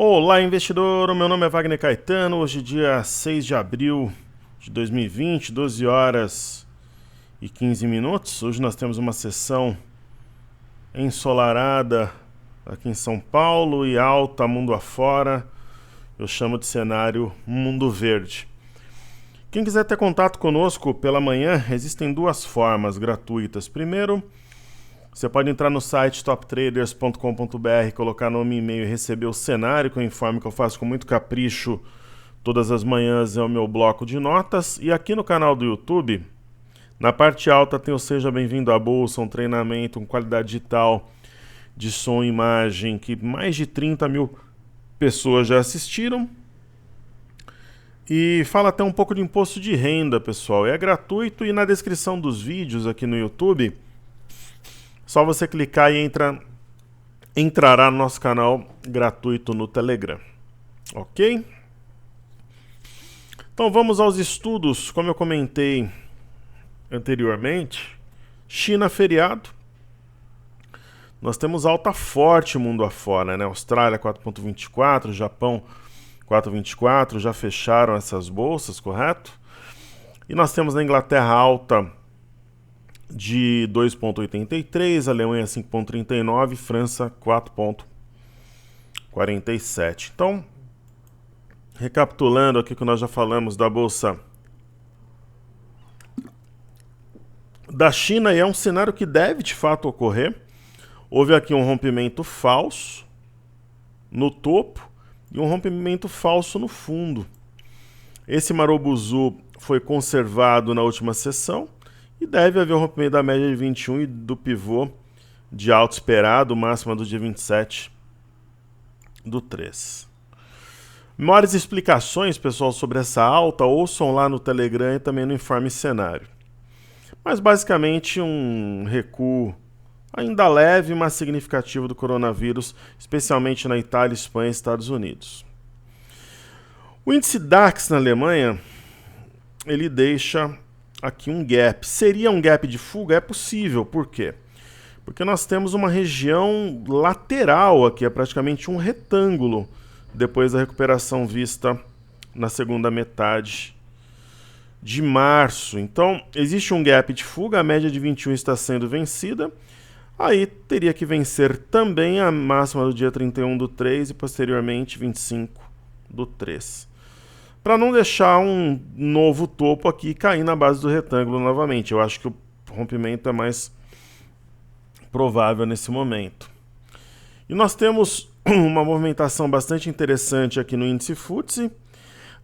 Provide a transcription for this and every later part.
Olá, investidor! O meu nome é Wagner Caetano. Hoje, dia 6 de abril de 2020, 12 horas e 15 minutos. Hoje nós temos uma sessão ensolarada aqui em São Paulo e alta mundo afora. Eu chamo de cenário mundo verde. Quem quiser ter contato conosco pela manhã, existem duas formas gratuitas. Primeiro, você pode entrar no site toptraders.com.br, colocar nome e e-mail e receber o cenário, que eu informo que eu faço com muito capricho todas as manhãs, é o meu bloco de notas. E aqui no canal do YouTube, na parte alta tem o Seja Bem-vindo à Bolsa, um treinamento com qualidade digital de som e imagem que mais de 30 mil pessoas já assistiram. E fala até um pouco de imposto de renda, pessoal. É gratuito e na descrição dos vídeos aqui no YouTube, só você clicar e entrará no nosso canal gratuito no Telegram. Ok? Então vamos aos estudos. Como eu comentei anteriormente, China feriado. Nós temos alta forte mundo afora, né? Austrália 4,24, Japão 4,24, já fecharam essas bolsas, correto? E nós temos na Inglaterra alta de 2,83, Alemanha 5,39, França 4,47. Então, recapitulando aqui que nós já falamos da bolsa da China, e é um cenário que deve de fato ocorrer. Houve aqui um rompimento falso no topo e um rompimento falso no fundo. Esse Marubozu foi conservado na última sessão e deve haver um rompimento da média de 21 e do pivô de alto esperado, máxima do dia 27 do 3. Maiores explicações, pessoal, sobre essa alta, ouçam lá no Telegram e também no Informe Cenário. Mas basicamente um recuo ainda leve, mas significativo do coronavírus, especialmente na Itália, Espanha e Estados Unidos. O índice DAX na Alemanha, ele deixa aqui um gap. Seria um gap de fuga? É possível. Por quê? Porque nós temos uma região lateral aqui, é praticamente um retângulo, depois da recuperação vista na segunda metade de março. Então, existe um gap de fuga, a média de 21 está sendo vencida. Aí teria que vencer também a máxima do dia 31 do 3 e posteriormente 25 do 3. Para não deixar um novo topo aqui e cair na base do retângulo novamente. Eu acho que o rompimento é mais provável nesse momento. E nós temos uma movimentação bastante interessante aqui no índice FTSE.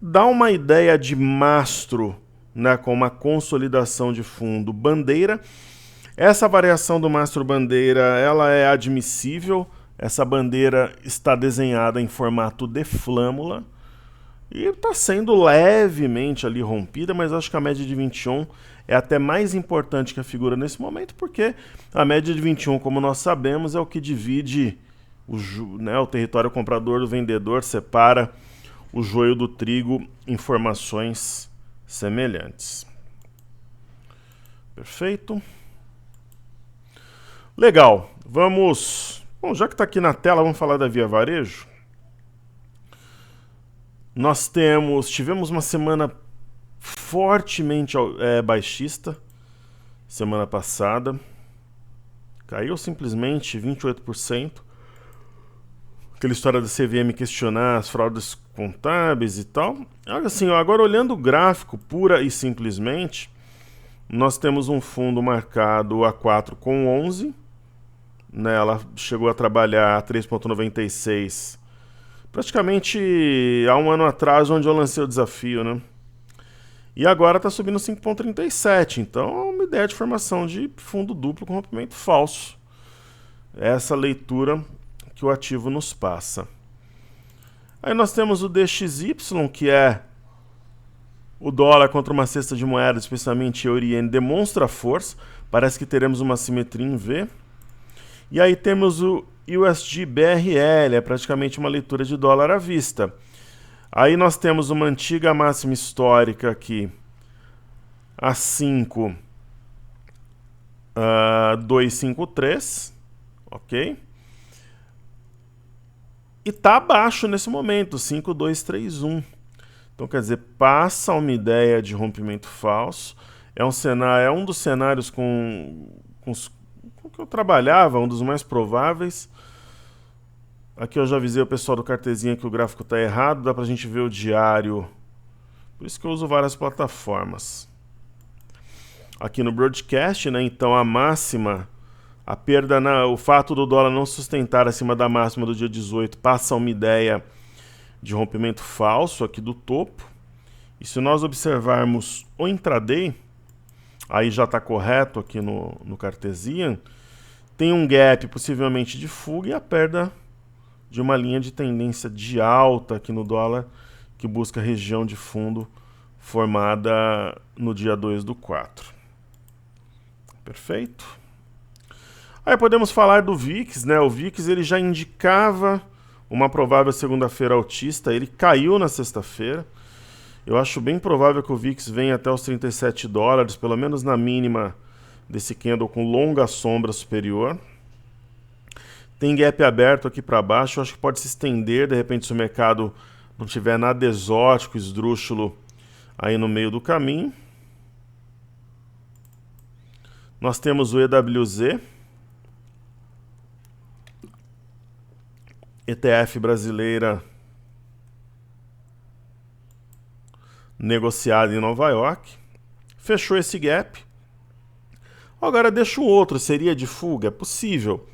Dá uma ideia de mastro, né, com uma consolidação de fundo bandeira. Essa variação do mastro bandeira, ela é admissível. Essa bandeira está desenhada em formato de flâmula e está sendo levemente ali rompida, mas acho que a média de 21 é até mais importante que a figura nesse momento, porque a média de 21, como nós sabemos, é o que divide o território comprador do vendedor, separa o joio do trigo em formações semelhantes. Perfeito. Legal, vamos... Bom, já que está aqui na tela, vamos falar da Via Varejo. Nós tivemos uma semana fortemente baixista, semana passada. Caiu simplesmente 28%. Aquela história da CVM questionar as fraudes contábeis e tal. Assim, agora olhando o gráfico pura e simplesmente, nós temos um fundo marcado a 4,11. Né, ela chegou a trabalhar a 3,96 praticamente há um ano atrás, onde eu lancei o desafio, né? E agora está subindo 5,37, então é uma ideia de formação de fundo duplo com rompimento falso. Essa leitura que o ativo nos passa. Aí nós temos o DXY, que é o dólar contra uma cesta de moedas, especialmente euro e iene, demonstra força. Parece que teremos uma simetria em V. E aí temos o USD BRL, é praticamente uma leitura de dólar à vista. Aí nós temos uma antiga máxima histórica aqui, a 5,253, ok? E está abaixo nesse momento, 5,231. Então, quer dizer, passa uma ideia de rompimento falso. É um dos cenários com que eu trabalhava, um dos mais prováveis. Aqui eu já avisei o pessoal do Cartezinha que o gráfico está errado, dá para a gente ver o diário. Por isso que eu uso várias plataformas. Aqui no broadcast, né? Então a máxima, a perda, o fato do dólar não sustentar acima da máxima do dia 18 passa uma ideia de rompimento falso aqui do topo. E se nós observarmos o intraday, aí já está correto aqui no Cartesian, tem um gap possivelmente de fuga e a perda de uma linha de tendência de alta aqui no dólar, que busca região de fundo formada no dia 2/4. Perfeito? Aí podemos falar do VIX, né? O VIX ele já indicava uma provável segunda-feira altista, ele caiu na sexta-feira. Eu acho bem provável que o VIX venha até os 37 dólares, pelo menos na mínima desse candle com longa sombra superior. Tem gap aberto aqui para baixo, eu acho que pode se estender, de repente, se o mercado não tiver nada exótico, esdrúxulo aí no meio do caminho. Nós temos o EWZ, ETF brasileira negociada em Nova York. Fechou esse gap. Agora deixa o outro, seria de fuga? É possível.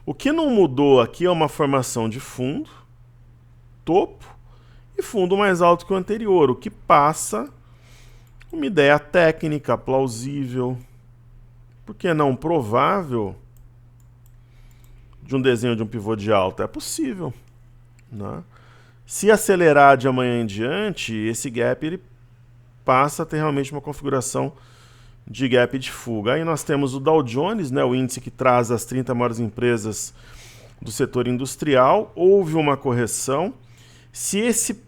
O que não mudou aqui é uma formação de fundo, topo, e fundo mais alto que o anterior, o que passa uma ideia técnica, plausível, por que não provável, de um desenho de um pivô de alta. É possível, né? Se acelerar de amanhã em diante, esse gap ele passa a ter realmente uma configuração de gap de fuga. Aí nós temos o Dow Jones, né, o índice que traz as 30 maiores empresas do setor industrial. Houve uma correção. Se esse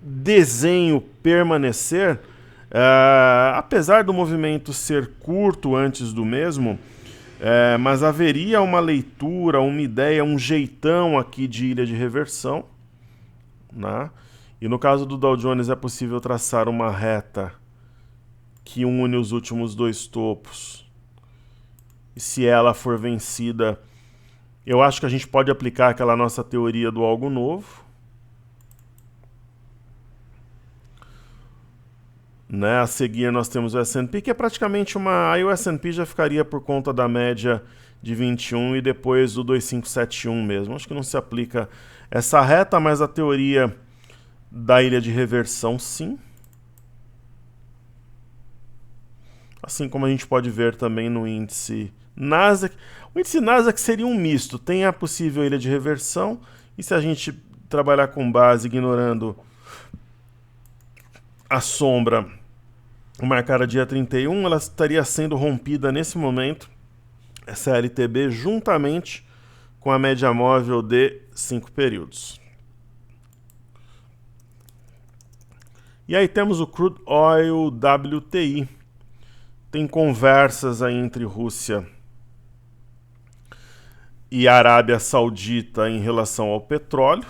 desenho permanecer, apesar do movimento ser curto antes do mesmo, mas haveria uma leitura, uma ideia, um jeitão aqui de ilha de reversão, né? E no caso do Dow Jones é possível traçar uma reta que une os últimos dois topos. E se ela for vencida, eu acho que a gente pode aplicar aquela nossa teoria do algo novo, né? A seguir nós temos o S&P, que é praticamente uma... Aí o S&P já ficaria por conta da média de 21 e depois do 2571 mesmo. Acho que não se aplica essa reta, mas a teoria da ilha de reversão sim. Assim como a gente pode ver também no índice Nasdaq. O índice Nasdaq seria um misto. Tem a possível ilha de reversão, e se a gente trabalhar com base ignorando a sombra marcada dia 31, ela estaria sendo rompida nesse momento, essa LTB, juntamente com a média móvel de 5 períodos. E aí temos o Crude Oil WTI. Tem conversas aí entre Rússia e Arábia Saudita em relação ao petróleo.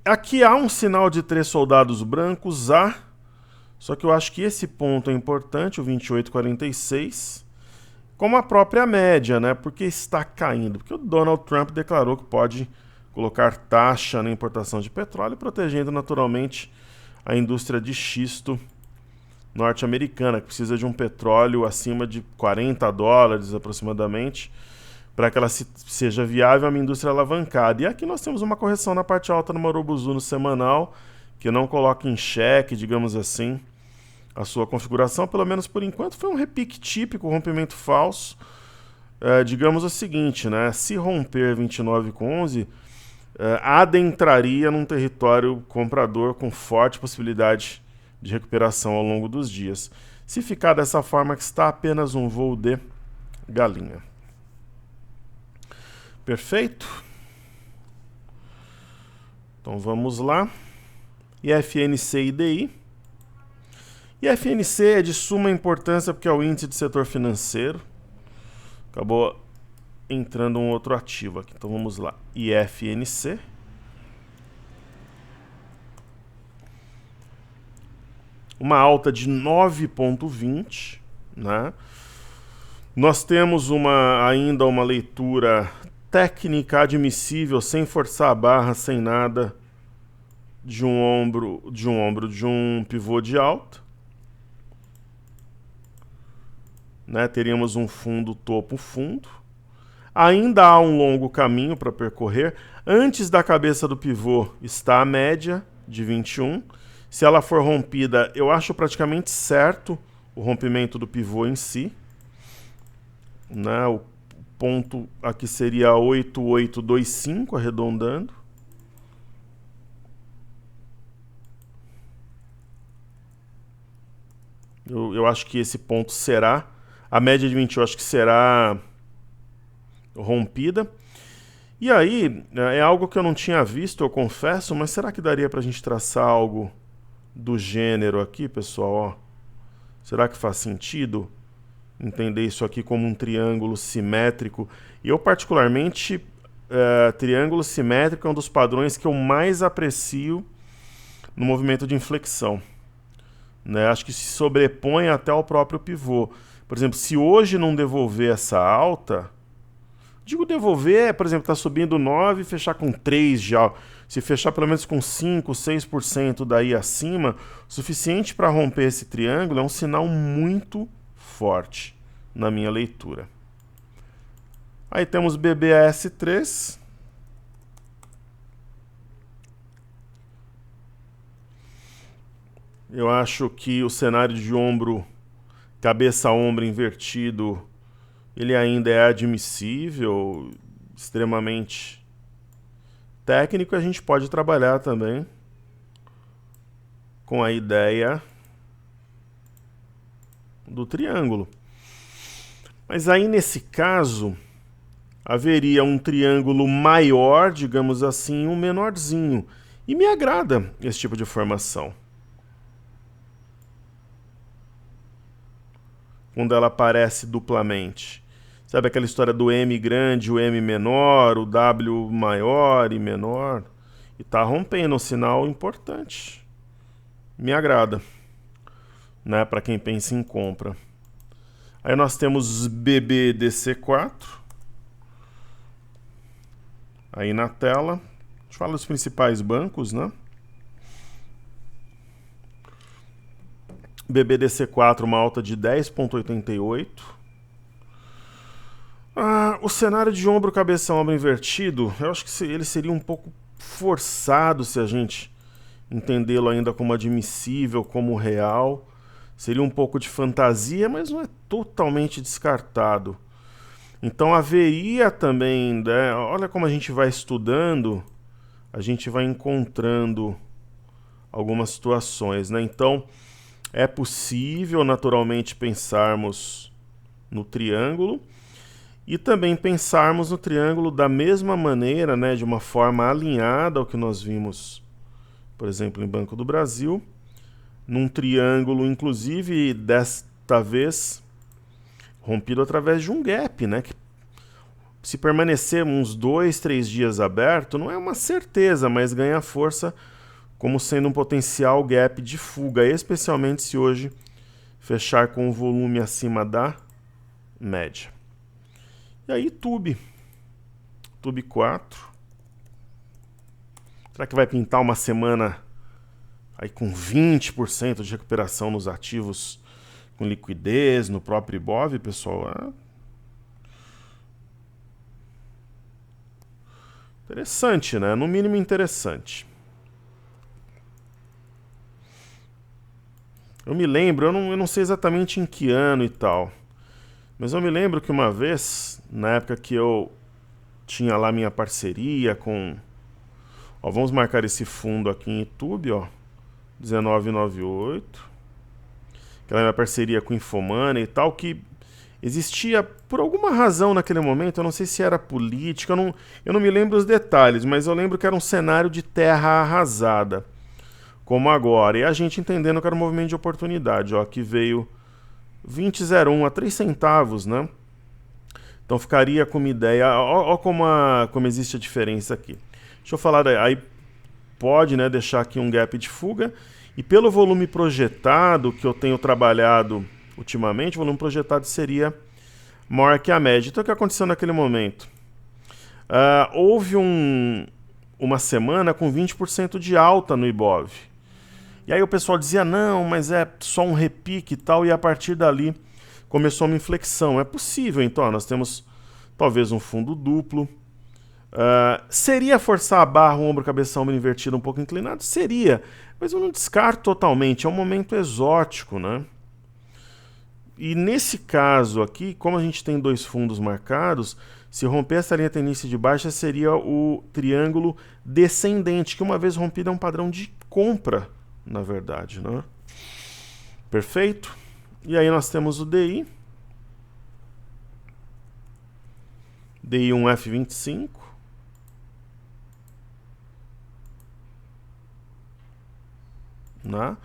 Aqui há um sinal de 3 soldados brancos, só que eu acho que esse ponto é importante, o 28,46, como a própria média, né? Porque está caindo. Porque o Donald Trump declarou que pode colocar taxa na importação de petróleo, protegendo naturalmente a indústria de xisto norte-americana, que precisa de um petróleo acima de 40 dólares aproximadamente, para que ela seja viável, uma indústria alavancada. E aqui nós temos uma correção na parte alta no Marubozu no semanal, que não coloca em xeque, digamos assim, a sua configuração. Pelo menos por enquanto foi um repique típico, rompimento falso. Digamos o seguinte, né? Se romper 29,11, adentraria num território comprador com forte possibilidade de recuperação ao longo dos dias. Se ficar dessa forma, que está apenas um voo de galinha. Perfeito? Então vamos lá. IFNC e DI. IFNC é de suma importância porque é o índice do setor financeiro. Acabou entrando um outro ativo aqui. Então vamos lá, IFNC. Uma alta de 9,20, né? Nós temos ainda uma leitura técnica admissível, sem forçar a barra, sem nada, de um pivô de alta. Né? Teríamos um fundo, topo, fundo. Ainda há um longo caminho para percorrer. Antes da cabeça do pivô está a média de 21. Se ela for rompida, eu acho praticamente certo o rompimento do pivô em si. Né? O ponto aqui seria 8825, arredondando. Eu acho que esse ponto será, a média de 20 eu acho que será rompida. E aí, é algo que eu não tinha visto, eu confesso, mas será que daria para a gente traçar algo do gênero aqui, pessoal? Ó, será que faz sentido entender isso aqui como um triângulo simétrico? E eu, particularmente, triângulo simétrico é um dos padrões que eu mais aprecio no movimento de inflexão. Né? Acho que se sobrepõe até ao próprio pivô. Por exemplo, se hoje não devolver essa alta, digo devolver, por exemplo, está subindo 9 e fechar com 3 já. Se fechar pelo menos com 5, 6% daí acima, suficiente para romper esse triângulo, é um sinal muito forte na minha leitura. Aí temos BBAS3. Eu acho que o cenário de ombro, cabeça-ombro invertido, ele ainda é admissível, extremamente técnico. A gente pode trabalhar também com a ideia do triângulo. Mas aí, nesse caso, haveria um triângulo maior, digamos assim, um menorzinho. E me agrada esse tipo de formação. Quando ela aparece duplamente. Sabe aquela história do M grande, o M menor, o W maior e menor? E tá rompendo, um sinal importante. Me agrada, né, para quem pensa em compra. Aí nós temos BBDC4. Aí na tela, a gente fala dos principais bancos, né? BBDC4, uma alta de 10,88. O cenário de ombro, cabeça, ombro invertido, eu acho que ele seria um pouco forçado se a gente entendê-lo ainda como admissível, como real. Seria um pouco de fantasia, mas não é totalmente descartado. Então haveria também, né, olha como a gente vai estudando, a gente vai encontrando algumas situações, né? Então é possível naturalmente pensarmos no triângulo e também pensarmos no triângulo da mesma maneira, né, de uma forma alinhada ao que nós vimos, por exemplo, em Banco do Brasil, num triângulo, inclusive, desta vez, rompido através de um gap, né, que se permanecer uns 2, 3 dias aberto, não é uma certeza, mas ganha força como sendo um potencial gap de fuga, especialmente se hoje fechar com o volume acima da média. E aí, TUB 4. Será que vai pintar uma semana aí com 20% de recuperação nos ativos com liquidez, no próprio Ibov, pessoal? Interessante, né? No mínimo interessante. Eu me lembro, eu não sei exatamente em que ano e tal, mas eu me lembro que uma vez, na época que eu tinha lá minha parceria com... Ó, vamos marcar esse fundo aqui em YouTube, ó, 1998. Aquela minha parceria com Infomoney e tal, que existia por alguma razão naquele momento, eu não sei se era política, eu não me lembro os detalhes, mas eu lembro que era um cenário de terra arrasada, como agora. E a gente entendendo que era um movimento de oportunidade, ó, que veio 20,01 a 3 centavos, né? Então ficaria como ideia, ó como existe a diferença aqui. Deixa eu falar, aí pode, né, deixar aqui um gap de fuga, e pelo volume projetado que eu tenho trabalhado ultimamente, o volume projetado seria maior que a média. Então o que aconteceu naquele momento? Houve uma semana com 20% de alta no Ibov. E aí o pessoal dizia, não, mas é só um repique e tal, e a partir dali começou uma inflexão. É possível, então, nós temos talvez um fundo duplo. Seria forçar a barra, o ombro, cabeça, ombro invertido um pouco inclinado? Seria, mas eu não descarto totalmente, é um momento exótico, né? E nesse caso aqui, como a gente tem dois fundos marcados, se romper essa linha tendência de baixa seria o triângulo descendente, que uma vez rompido é um padrão de compra, na verdade, né? Perfeito? E aí nós temos o DI. DI 1F25. Né?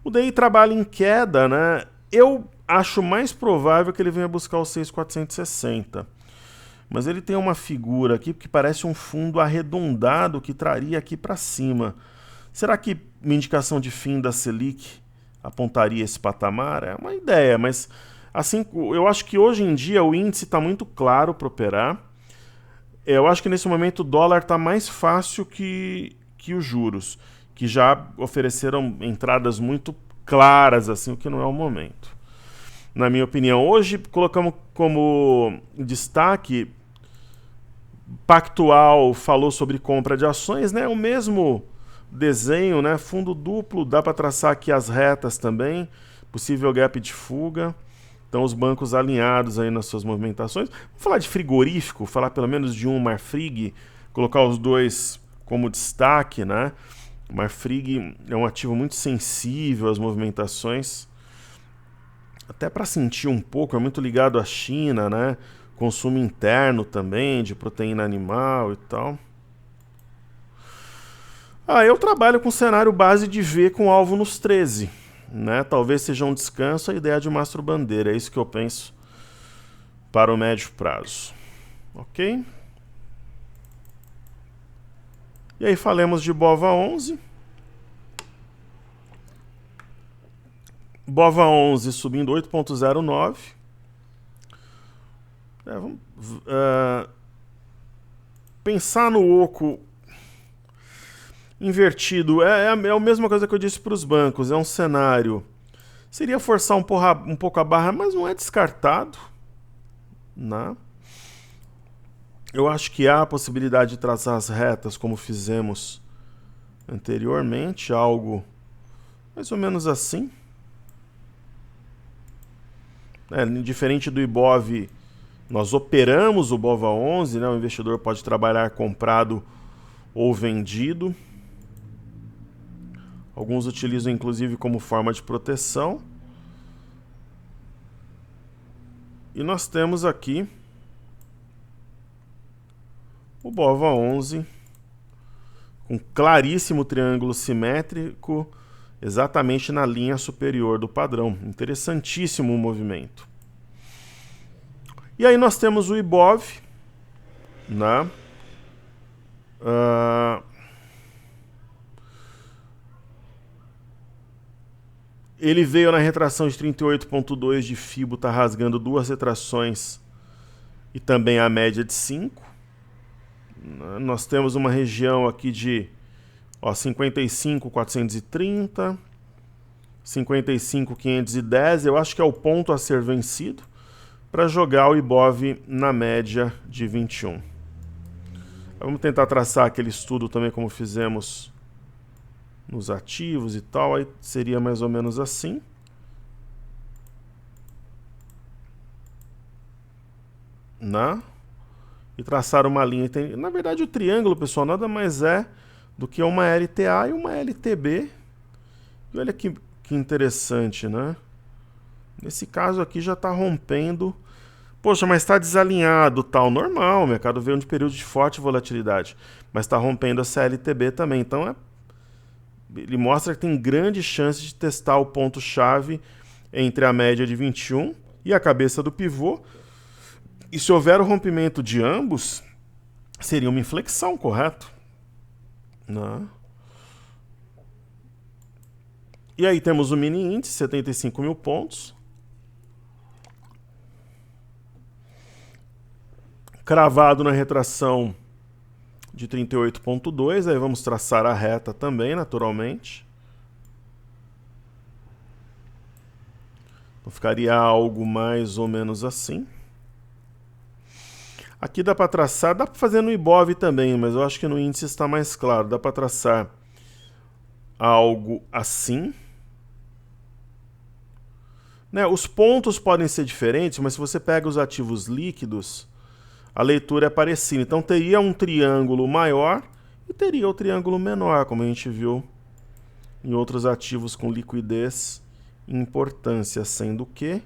O DI trabalha em queda, né? Eu acho mais provável que ele venha buscar o 6,460. Mas ele tem uma figura aqui que parece um fundo arredondado que traria aqui para cima. Será que uma indicação de fim da Selic apontaria esse patamar? É uma ideia, mas assim, eu acho que hoje em dia o índice está muito claro para operar. Eu acho que nesse momento o dólar está mais fácil que os juros, que já ofereceram entradas muito claras, assim, o que não é o momento. Na minha opinião, hoje colocamos como destaque, Pactual falou sobre compra de ações, né? O mesmo desenho, né? Fundo duplo, dá para traçar aqui as retas também, possível gap de fuga. Então os bancos alinhados aí nas suas movimentações. Vamos falar de frigorífico, falar pelo menos de um Marfrig, colocar os dois como destaque, né? O Marfrig é um ativo muito sensível às movimentações, até para sentir um pouco, é muito ligado à China, né? Consumo interno também, de proteína animal e tal. Eu trabalho com cenário base de V com alvo nos 13. Né? Talvez seja um descanso a ideia de mastro bandeira. É isso que eu penso para o médio prazo. Ok? E aí falemos de BOVA 11. BOVA 11 subindo 8,09. Pensar no oco invertido é a mesma coisa que eu disse para os bancos. É um cenário. Seria forçar um pouco a barra, mas não é descartado. Né? Eu acho que há a possibilidade de traçar as retas como fizemos anteriormente, algo mais ou menos assim. Diferente do Ibov, nós operamos o BOVA 11, né? O investidor pode trabalhar comprado ou vendido. Alguns utilizam inclusive como forma de proteção. E nós temos aqui o BOVA 11 com claríssimo triângulo simétrico, exatamente na linha superior do padrão. Interessantíssimo o movimento. E aí nós temos o Ibov, né? Ele veio na retração de 38,2 de FIBO, está rasgando duas retrações e também a média de 5. Nós temos uma região aqui de 55,430, 55,510. Eu acho que é o ponto a ser vencido para jogar o Ibov na média de 21. Vamos tentar traçar aquele estudo também como fizemos nos ativos e tal, aí seria mais ou menos assim. Né? E traçar uma linha. Na verdade, o triângulo, pessoal, nada mais é do que uma LTA e uma LTB. E olha que interessante, né? Nesse caso aqui já está rompendo. Poxa, mas está desalinhado, tal. Normal, o mercado veio de período de forte volatilidade. Mas está rompendo a CLTB também. Então, ele mostra que tem grande chance de testar o ponto-chave entre a média de 21 e a cabeça do pivô. E se houver o rompimento de ambos, seria uma inflexão, correto? Não. E aí temos o mini índice, 75 mil pontos. Cravado na retração de 38,2. Aí vamos traçar a reta também, naturalmente. Então ficaria algo mais ou menos assim. Aqui dá para traçar, dá para fazer no Ibov também, mas eu acho que no índice está mais claro. Dá para traçar algo assim. Né? Os pontos podem ser diferentes, mas se você pega os ativos líquidos, a leitura é parecida. Então teria um triângulo maior e teria o triângulo menor, como a gente viu em outros ativos com liquidez e importância, sendo que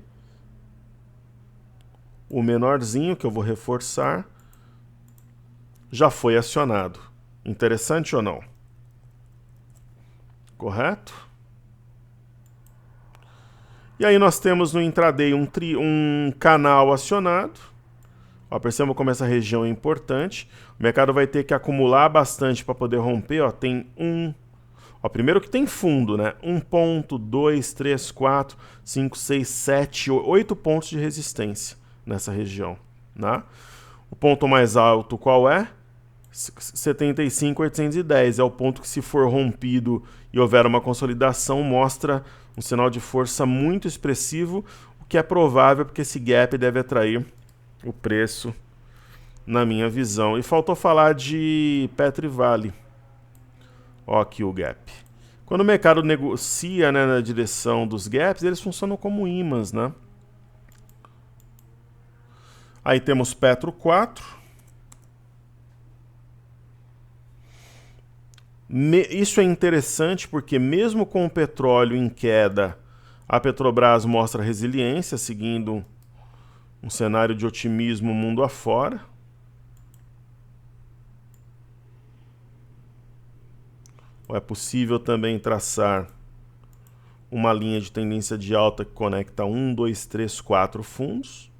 o menorzinho, que eu vou reforçar, já foi acionado. Interessante ou não? Correto? E aí nós temos no intraday um canal acionado. Ó, percebam como essa região é importante. O mercado vai ter que acumular bastante para poder romper. Ó, tem Ó, primeiro que tem fundo, né? 1 ponto, 2, 3, 4, 5, 6, 7, 8 pontos de resistência nessa região. Né? O ponto mais alto qual é? 75.810. É o ponto que, se for rompido e houver uma consolidação, mostra um sinal de força muito expressivo, o que é provável porque esse gap deve atrair o preço, na minha visão. E faltou falar de Petrivale. Ó, aqui o gap. Quando o mercado negocia, né, na direção dos gaps, eles funcionam como ímãs, né? Aí temos Petro 4. Isso é interessante porque mesmo com o petróleo em queda, a Petrobras mostra resiliência, seguindo um cenário de otimismo mundo afora. É possível também traçar uma linha de tendência de alta que conecta 1, 2, 3, 4 fundos.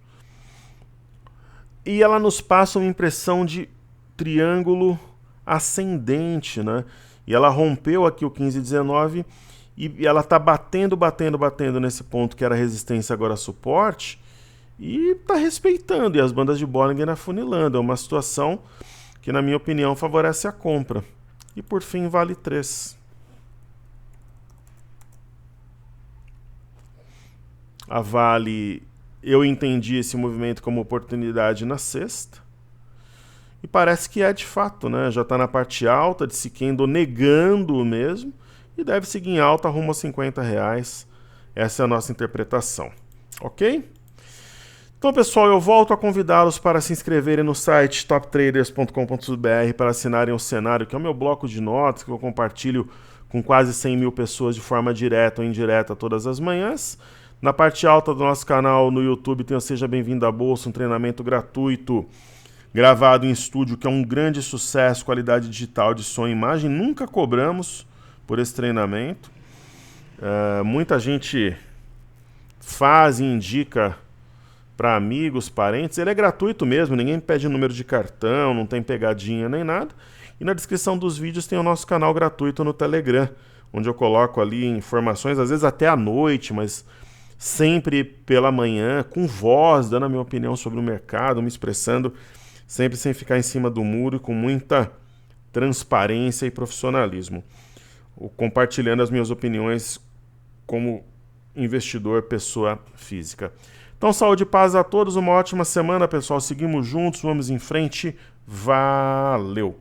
E ela nos passa uma impressão de triângulo ascendente, né? E ela rompeu aqui o 15,19 e ela está batendo nesse ponto que era resistência, agora suporte, e está respeitando, e as bandas de Bollinger afunilando. É uma situação que, na minha opinião, favorece a compra. E por fim, Vale 3. A Vale, eu entendi esse movimento como oportunidade na sexta. E parece que é de fato, né? Já está na parte alta, de Siquendo negando mesmo, e deve seguir em alta rumo aos R$50. Essa é a nossa interpretação. Ok? Então, pessoal, eu volto a convidá-los para se inscreverem no site toptraders.com.br para assinarem o cenário, que é o meu bloco de notas, que eu compartilho com quase 100 mil pessoas de forma direta ou indireta todas as manhãs. Na parte alta do nosso canal no YouTube tem o Seja Bem-vindo à Bolsa, um treinamento gratuito, gravado em estúdio, que é um grande sucesso, qualidade digital de som e imagem. Nunca cobramos por esse treinamento. Muita gente faz e indica para amigos, parentes. Ele é gratuito mesmo, ninguém pede número de cartão, não tem pegadinha nem nada. E na descrição dos vídeos tem o nosso canal gratuito no Telegram, onde eu coloco ali informações, às vezes até à noite, mas sempre pela manhã, com voz, dando a minha opinião sobre o mercado, me expressando, sempre sem ficar em cima do muro e com muita transparência e profissionalismo. Compartilhando as minhas opiniões como investidor, pessoa física. Então, saúde e paz a todos, uma ótima semana, pessoal. Seguimos juntos, vamos em frente. Valeu!